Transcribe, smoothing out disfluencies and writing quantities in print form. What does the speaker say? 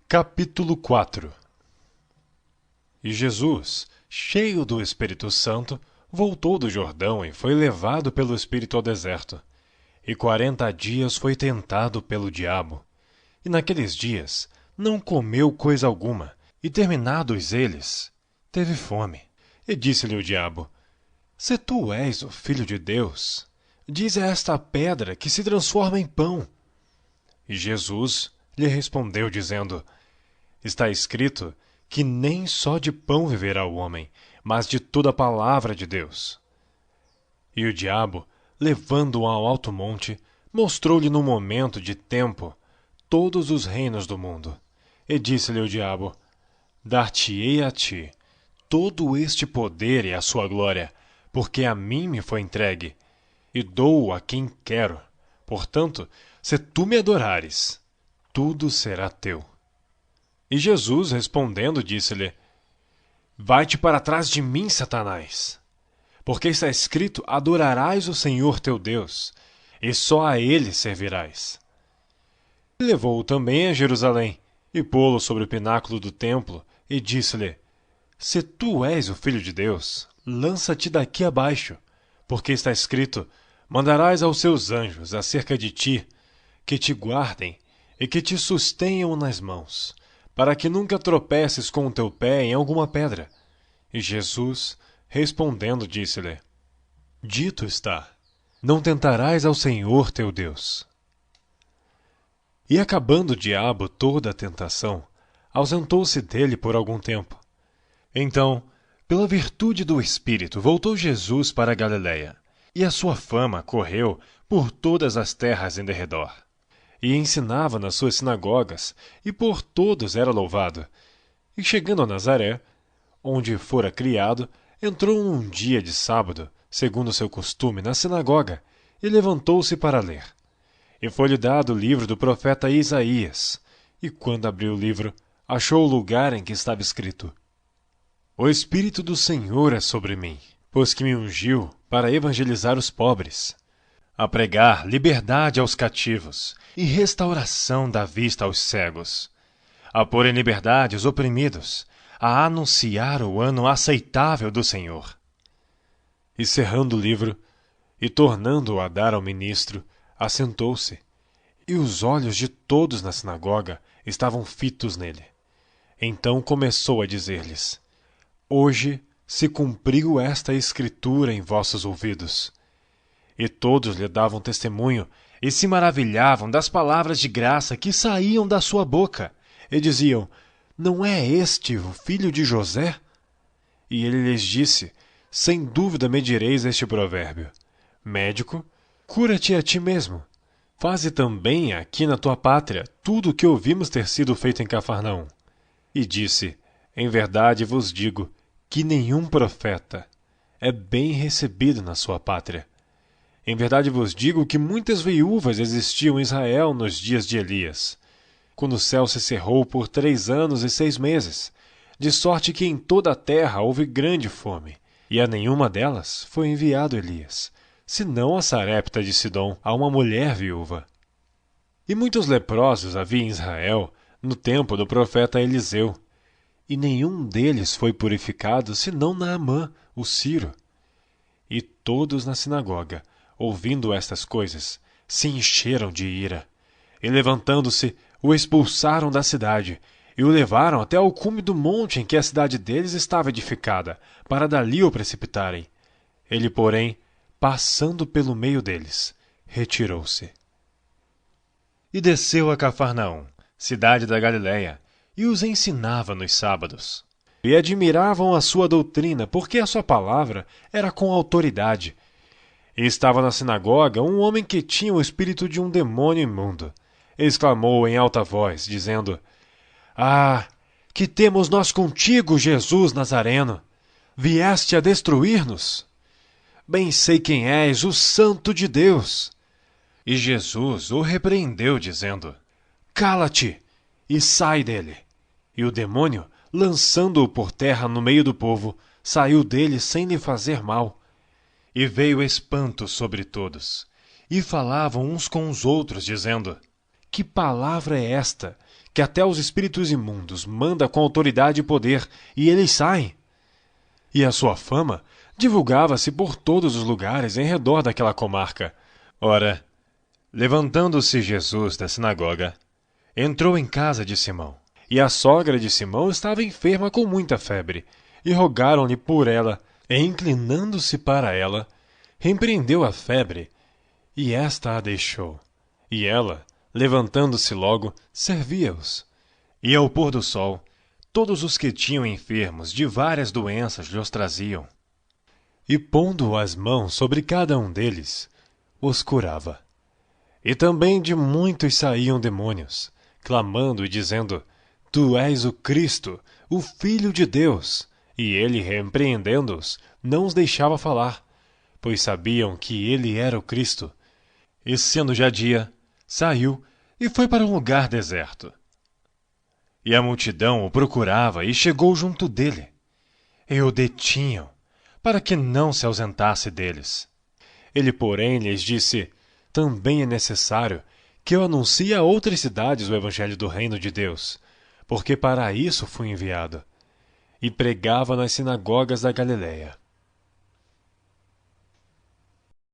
Capítulo 4. E Jesus, cheio do Espírito Santo, voltou do Jordão e foi levado pelo Espírito ao deserto. E 40 dias foi tentado pelo diabo. E naqueles dias não comeu coisa alguma, e terminados eles, teve fome. E disse-lhe o diabo: Se tu és o Filho de Deus, dize a esta pedra que se transforma em pão. E Jesus lhe respondeu, dizendo: Está escrito que nem só de pão viverá o homem, mas de toda a palavra de Deus. E o diabo, levando-o ao alto monte, mostrou-lhe num momento de tempo todos os reinos do mundo. E disse-lhe o diabo: Dar-te-ei a ti todo este poder e a sua glória, porque a mim me foi entregue, e dou-o a quem quero. Portanto, se tu me adorares, tudo será teu. E Jesus, respondendo, disse-lhe: Vai-te para trás de mim, Satanás, porque está escrito: Adorarás o Senhor teu Deus, e só a ele servirás. E levou-o também a Jerusalém, e pô-lo sobre o pináculo do templo, e disse-lhe: Se tu és o Filho de Deus, lança-te daqui abaixo, porque está escrito: Mandarás aos seus anjos acerca de ti, que te guardem e que te sustenham nas mãos, para que nunca tropeces com o teu pé em alguma pedra. E Jesus, respondendo, disse-lhe: Dito está: Não tentarás ao Senhor teu Deus. E acabando o diabo toda a tentação, ausentou-se dele por algum tempo. Então, pela virtude do Espírito, voltou Jesus para a Galiléia, e a sua fama correu por todas as terras em derredor. E ensinava nas suas sinagogas, e por todos era louvado. E chegando a Nazaré, onde fora criado, entrou num dia de sábado, segundo o seu costume, na sinagoga, e levantou-se para ler. E foi-lhe dado o livro do profeta Isaías. E quando abriu o livro, achou o lugar em que estava escrito: O Espírito do Senhor é sobre mim, pois que me ungiu para evangelizar os pobres, a pregar liberdade aos cativos e restauração da vista aos cegos, a pôr em liberdade os oprimidos, a anunciar o ano aceitável do Senhor. E cerrando o livro, e tornando-o a dar ao ministro, assentou-se, e os olhos de todos na sinagoga estavam fitos nele. Então começou a dizer-lhes: Hoje se cumpriu esta escritura em vossos ouvidos. E todos lhe davam testemunho, e se maravilhavam das palavras de graça que saíam da sua boca, e diziam: Não é este o filho de José? E ele lhes disse: Sem dúvida me direis este provérbio: Médico, cura-te a ti mesmo. Faze também aqui na tua pátria tudo o que ouvimos ter sido feito em Cafarnaum. E disse: Em verdade vos digo que nenhum profeta é bem recebido na sua pátria. Em verdade vos digo que muitas viúvas existiam em Israel nos dias de Elias, quando o céu se cerrou por 3 anos e 6 meses, de sorte que em toda a terra houve grande fome, e a nenhuma delas foi enviado Elias, senão a Sarepta de Sidom, a uma mulher viúva. E muitos leprosos havia em Israel no tempo do profeta Eliseu, e nenhum deles foi purificado senão Naamã, o sírio. E todos na sinagoga, ouvindo estas coisas, se encheram de ira, e levantando-se, o expulsaram da cidade, e o levaram até ao cume do monte em que a cidade deles estava edificada, para dali o precipitarem. Ele, porém, passando pelo meio deles, retirou-se. E desceu a Cafarnaum, cidade da Galiléia, e os ensinava nos sábados. E admiravam a sua doutrina, porque a sua palavra era com autoridade. E estava na sinagoga um homem que tinha o espírito de um demônio imundo. Exclamou em alta voz, dizendo: Ah, que temos nós contigo, Jesus Nazareno? Vieste a destruir-nos? Bem sei quem és, o Santo de Deus. E Jesus o repreendeu, dizendo: Cala-te e sai dele. E o demônio, lançando-o por terra no meio do povo, saiu dele sem lhe fazer mal. E veio espanto sobre todos, e falavam uns com os outros, dizendo: Que palavra é esta, que até os espíritos imundos manda com autoridade e poder, e eles saem? E a sua fama divulgava-se por todos os lugares em redor daquela comarca. Ora, levantando-se Jesus da sinagoga, entrou em casa de Simão. E a sogra de Simão estava enferma com muita febre, e rogaram-lhe por ela, e inclinando-se para ela, repreendeu a febre, e esta a deixou. E ela, levantando-se logo, servia-os. E ao pôr do sol, todos os que tinham enfermos de várias doenças lhes traziam. E pondo as mãos sobre cada um deles, os curava. E também de muitos saíam demônios, clamando e dizendo: Tu és o Cristo, o Filho de Deus. E ele, repreendendo-os, não os deixava falar, pois sabiam que ele era o Cristo. E sendo já dia, saiu e foi para um lugar deserto. E a multidão o procurava e chegou junto dele. E o detinham, para que não se ausentasse deles. Ele, porém, lhes disse: Também é necessário que eu anuncie a outras cidades o evangelho do reino de Deus, porque para isso fui enviado. E pregava nas sinagogas da Galileia.